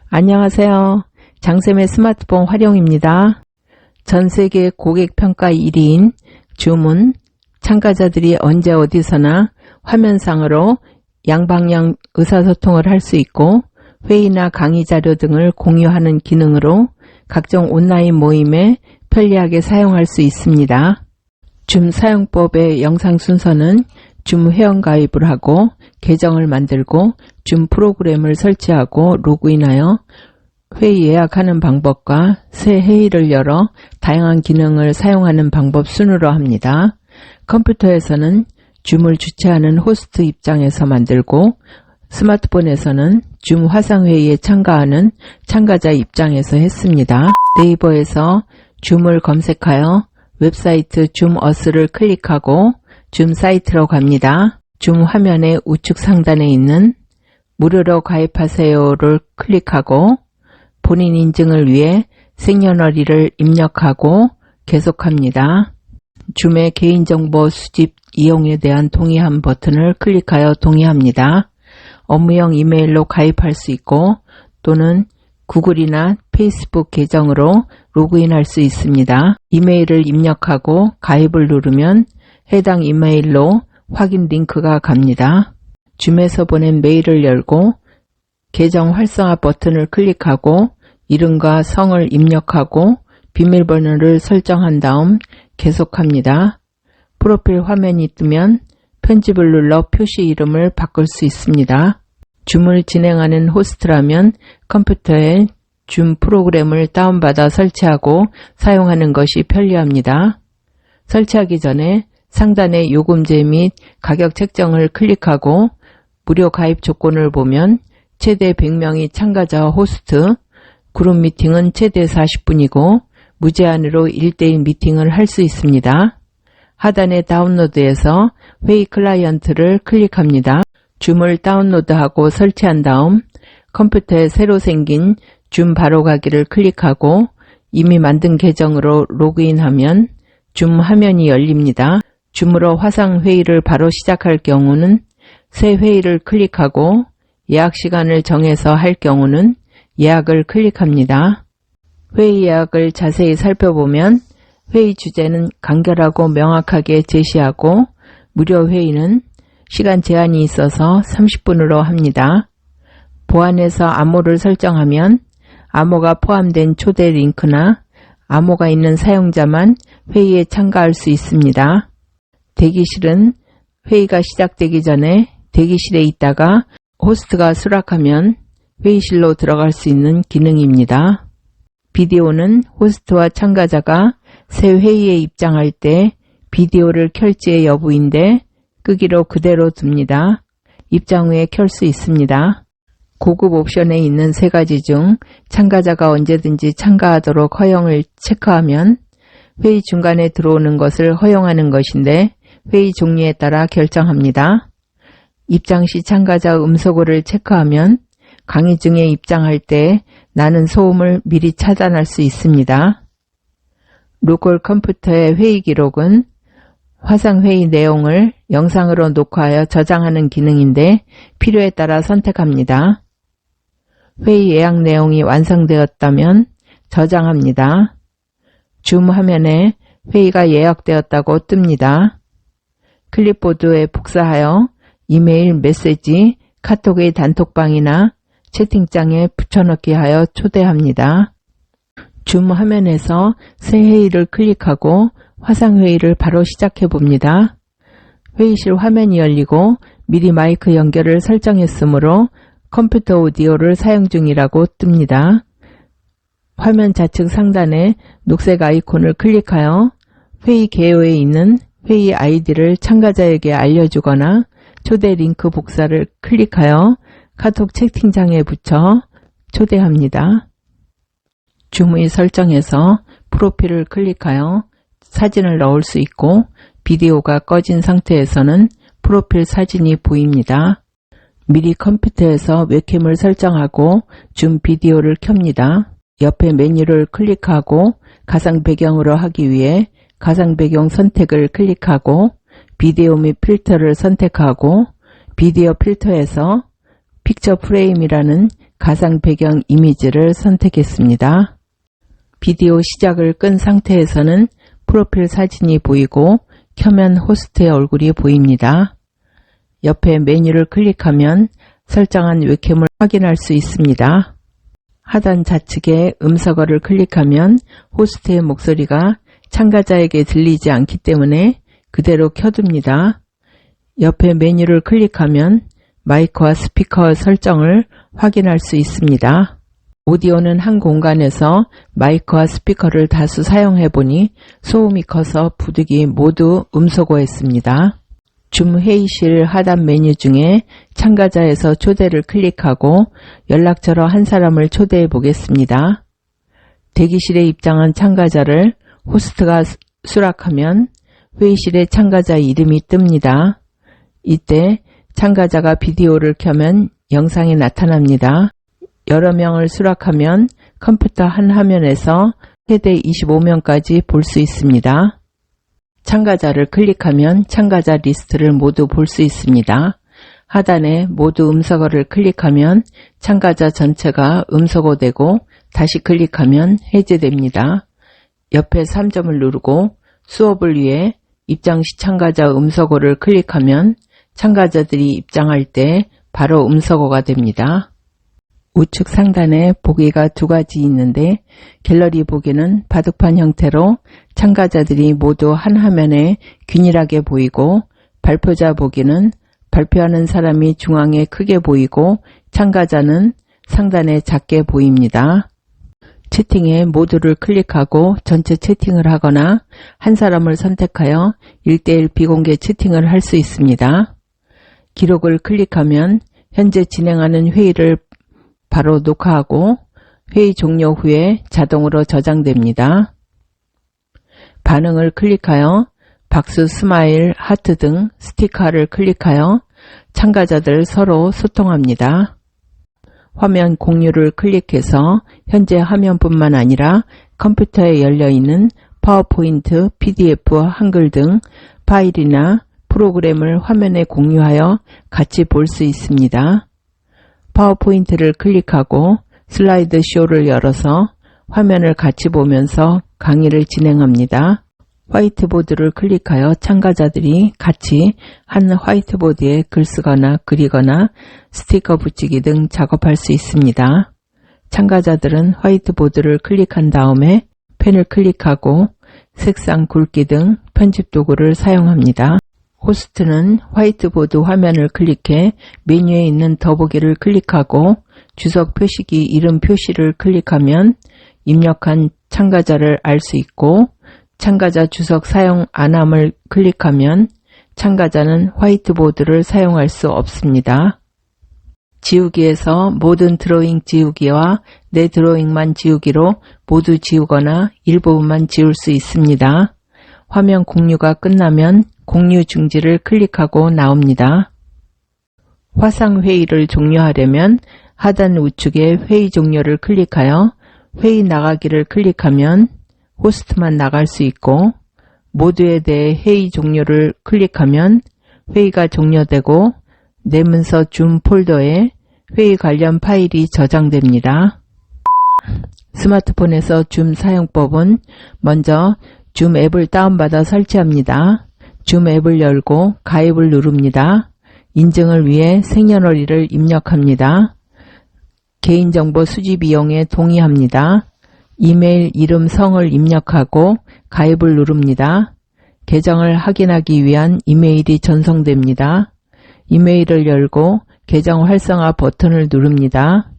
안녕하세요. 장쌤의 스마트폰 활용입니다. 전세계 고객평가 1위인 줌은 참가자들이 언제 어디서나 화면상으로 양방향 의사소통을 할 수 있고 회의나 강의 자료 등을 공유하는 기능으로 각종 온라인 모임에 편리하게 사용할 수 있습니다. 줌 사용법의 영상 순서는 줌 회원가입을 하고 계정을 만들고 줌 프로그램을 설치하고 로그인하여 회의 예약하는 방법과 새 회의를 열어 다양한 기능을 사용하는 방법 순으로 합니다. 컴퓨터에서는 줌을 주최하는 호스트 입장에서 만들고 스마트폰에서는 줌 화상회의에 참가하는 참가자 입장에서 했습니다. 네이버에서 줌을 검색하여 웹사이트 줌어스를 클릭하고 줌 사이트로 갑니다. 줌 화면의 우측 상단에 있는 무료로 가입하세요를 클릭하고 본인 인증을 위해 생년월일을 입력하고 계속합니다. 줌의 개인정보 수집 이용에 대한 동의함 버튼을 클릭하여 동의합니다. 업무용 이메일로 가입할 수 있고 또는 구글이나 페이스북 계정으로 로그인할 수 있습니다. 이메일을 입력하고 가입을 누르면 해당 이메일로 확인 링크가 갑니다. 줌에서 보낸 메일을 열고 계정 활성화 버튼을 클릭하고 이름과 성을 입력하고 비밀번호를 설정한 다음 계속합니다. 프로필 화면이 뜨면 편집을 눌러 표시 이름을 바꿀 수 있습니다. 줌을 진행하는 호스트라면 컴퓨터에 줌 프로그램을 다운받아 설치하고 사용하는 것이 편리합니다. 설치하기 전에 상단의 요금제 및 가격 책정을 클릭하고 무료 가입 조건을 보면 최대 100명이 참가자와 호스트, 그룹 미팅은 최대 40분이고 무제한으로 1대1 미팅을 할 수 있습니다. 하단의 다운로드에서 회의 클라이언트를 클릭합니다. 줌을 다운로드하고 설치한 다음 컴퓨터에 새로 생긴 줌 바로가기를 클릭하고 이미 만든 계정으로 로그인하면 줌 화면이 열립니다. 줌으로 화상회의를 바로 시작할 경우는 새 회의를 클릭하고 예약 시간을 정해서 할 경우는 예약을 클릭합니다. 회의 예약을 자세히 살펴보면 회의 주제는 간결하고 명확하게 제시하고 무료 회의는 시간 제한이 있어서 30분으로 합니다. 보안에서 암호를 설정하면 암호가 포함된 초대 링크나 암호가 있는 사용자만 회의에 참가할 수 있습니다. 대기실은 회의가 시작되기 전에 대기실에 있다가 호스트가 수락하면 회의실로 들어갈 수 있는 기능입니다. 비디오는 호스트와 참가자가 새 회의에 입장할 때 비디오를 켤지의 여부인데 끄기로 그대로 둡니다. 입장 후에 켤 수 있습니다. 고급 옵션에 있는 세 가지 중 참가자가 언제든지 참가하도록 허용을 체크하면 회의 중간에 들어오는 것을 허용하는 것인데 회의 종류에 따라 결정합니다. 입장 시 참가자 음소거를 체크하면 강의 중에 입장할 때 나는 소음을 미리 차단할 수 있습니다. 로컬 컴퓨터의 회의 기록은 화상회의 내용을 영상으로 녹화하여 저장하는 기능인데 필요에 따라 선택합니다. 회의 예약 내용이 완성되었다면 저장합니다. 줌 화면에 회의가 예약되었다고 뜹니다. 클립보드에 복사하여 이메일, 메시지, 카톡의 단톡방이나 채팅창에 붙여넣기 하여 초대합니다. 줌 화면에서 새 회의를 클릭하고 화상회의를 바로 시작해 봅니다. 회의실 화면이 열리고 미리 마이크 연결을 설정했으므로 컴퓨터 오디오를 사용 중이라고 뜹니다. 화면 좌측 상단에 녹색 아이콘을 클릭하여 회의 개요에 있는 회의 아이디를 참가자에게 알려주거나 초대 링크 복사를 클릭하여 카톡 채팅창에 붙여 초대합니다. 줌의 설정에서 프로필을 클릭하여 사진을 넣을 수 있고 비디오가 꺼진 상태에서는 프로필 사진이 보입니다. 미리 컴퓨터에서 웹캠을 설정하고 줌 비디오를 켭니다. 옆에 메뉴를 클릭하고 가상 배경으로 하기 위해 가상 배경 선택을 클릭하고 비디오 및 필터를 선택하고 비디오 필터에서 픽처 프레임이라는 가상 배경 이미지를 선택했습니다. 비디오 시작을 끈 상태에서는 프로필 사진이 보이고 켜면 호스트의 얼굴이 보입니다. 옆에 메뉴를 클릭하면 설정한 웹캠을 확인할 수 있습니다. 하단 좌측에 음성어를 클릭하면 호스트의 목소리가 참가자에게 들리지 않기 때문에 그대로 켜둡니다. 옆에 메뉴를 클릭하면 마이크와 스피커 설정을 확인할 수 있습니다. 오디오는 한 공간에서 마이크와 스피커를 다수 사용해보니 소음이 커서 부득이 모두 음소거했습니다. 줌 회의실 하단 메뉴 중에 참가자에서 초대를 클릭하고 연락처로 한 사람을 초대해 보겠습니다. 대기실에 입장한 참가자를 호스트가 수락하면 회의실에 참가자 이름이 뜹니다. 이때 참가자가 비디오를 켜면 영상이 나타납니다. 여러 명을 수락하면 컴퓨터 한 화면에서 최대 25명까지 볼 수 있습니다. 참가자를 클릭하면 참가자 리스트를 모두 볼 수 있습니다. 하단에 모두 음소거를 클릭하면 참가자 전체가 음소거되고 다시 클릭하면 해제됩니다. 옆에 3점을 누르고 수업을 위해 입장 시 참가자 음소거를 클릭하면 참가자들이 입장할 때 바로 음소거가 됩니다. 우측 상단에 보기가 두 가지 있는데 갤러리 보기는 바둑판 형태로 참가자들이 모두 한 화면에 균일하게 보이고 발표자 보기는 발표하는 사람이 중앙에 크게 보이고 참가자는 상단에 작게 보입니다. 채팅에 모두를 클릭하고 전체 채팅을 하거나 한 사람을 선택하여 1:1 비공개 채팅을 할 수 있습니다. 기록을 클릭하면 현재 진행하는 회의를 바로 녹화하고 회의 종료 후에 자동으로 저장됩니다. 반응을 클릭하여 박수, 스마일, 하트 등 스티커를 클릭하여 참가자들 서로 소통합니다. 화면 공유를 클릭해서 현재 화면뿐만 아니라 컴퓨터에 열려있는 파워포인트, PDF, 한글 등 파일이나 프로그램을 화면에 공유하여 같이 볼 수 있습니다. 파워포인트를 클릭하고 슬라이드 쇼를 열어서 화면을 같이 보면서 강의를 진행합니다. 화이트보드를 클릭하여 참가자들이 같이 한 화이트보드에 글 쓰거나 그리거나 스티커 붙이기 등 작업할 수 있습니다. 참가자들은 화이트보드를 클릭한 다음에 펜을 클릭하고 색상 굵기 등 편집 도구를 사용합니다. 호스트는 화이트보드 화면을 클릭해 메뉴에 있는 더보기를 클릭하고 주석 표시기 이름 표시를 클릭하면 입력한 참가자를 알 수 있고 참가자 주석 사용 안함을 클릭하면 참가자는 화이트보드를 사용할 수 없습니다. 지우기에서 모든 드로잉 지우기와 내 드로잉만 지우기로 모두 지우거나 일부분만 지울 수 있습니다. 화면 공유가 끝나면 공유 중지를 클릭하고 나옵니다. 화상회의를 종료하려면 하단 우측에 회의 종료를 클릭하여 회의 나가기를 클릭하면 호스트만 나갈 수 있고 모두에 대해 회의 종료를 클릭하면 회의가 종료되고 내 문서 줌 폴더에 회의 관련 파일이 저장됩니다. 스마트폰에서 줌 사용법은 먼저 줌 앱을 다운받아 설치합니다. 줌 앱을 열고 가입을 누릅니다. 인증을 위해 생년월일을 입력합니다. 개인정보 수집 이용에 동의합니다. 이메일, 이름, 성을 입력하고 가입을 누릅니다. 계정을 확인하기 위한 이메일이 전송됩니다. 이메일을 열고 계정 활성화 버튼을 누릅니다.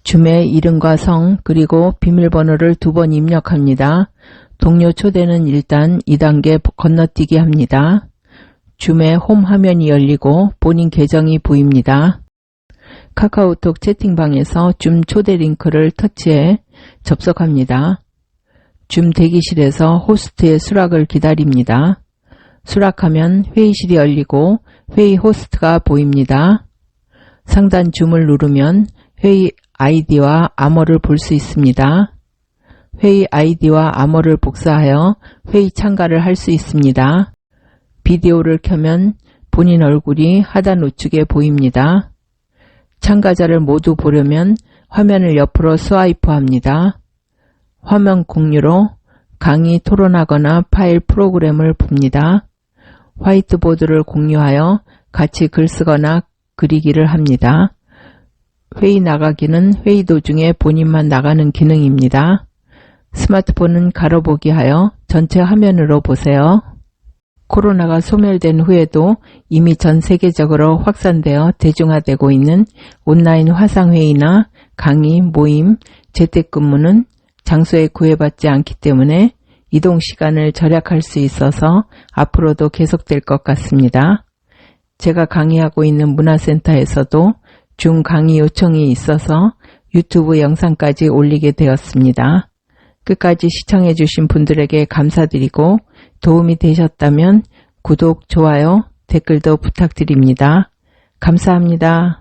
줌의 이름과 성 그리고 비밀번호를 2번 입력합니다. 동료 초대는 일단 2단계 건너뛰기 합니다. 줌의 홈 화면이 열리고 본인 계정이 보입니다. 카카오톡 채팅방에서 줌 초대 링크를 터치해 접속합니다. 줌 대기실에서 호스트의 수락을 기다립니다. 수락하면 회의실이 열리고 회의 호스트가 보입니다. 상단 줌을 누르면 회의 아이디와 암호를 볼 수 있습니다. 회의 아이디와 암호를 복사하여 회의 참가를 할 수 있습니다. 비디오를 켜면 본인 얼굴이 하단 우측에 보입니다. 참가자를 모두 보려면 화면을 옆으로 스와이프합니다. 화면 공유로 강의 토론하거나 파일 프로그램을 봅니다. 화이트보드를 공유하여 같이 글 쓰거나 그리기를 합니다. 회의 나가기는 회의 도중에 본인만 나가는 기능입니다. 스마트폰은 가로보기 하여 전체 화면으로 보세요. 코로나가 소멸된 후에도 이미 전 세계적으로 확산되어 대중화되고 있는 온라인 화상회의나 강의, 모임, 재택근무는 장소에 구애받지 않기 때문에 이동 시간을 절약할 수 있어서 앞으로도 계속될 것 같습니다. 제가 강의하고 있는 문화센터에서도 중 강의 요청이 있어서 유튜브 영상까지 올리게 되었습니다. 끝까지 시청해주신 분들에게 감사드리고 도움이 되셨다면 구독, 좋아요, 댓글도 부탁드립니다. 감사합니다.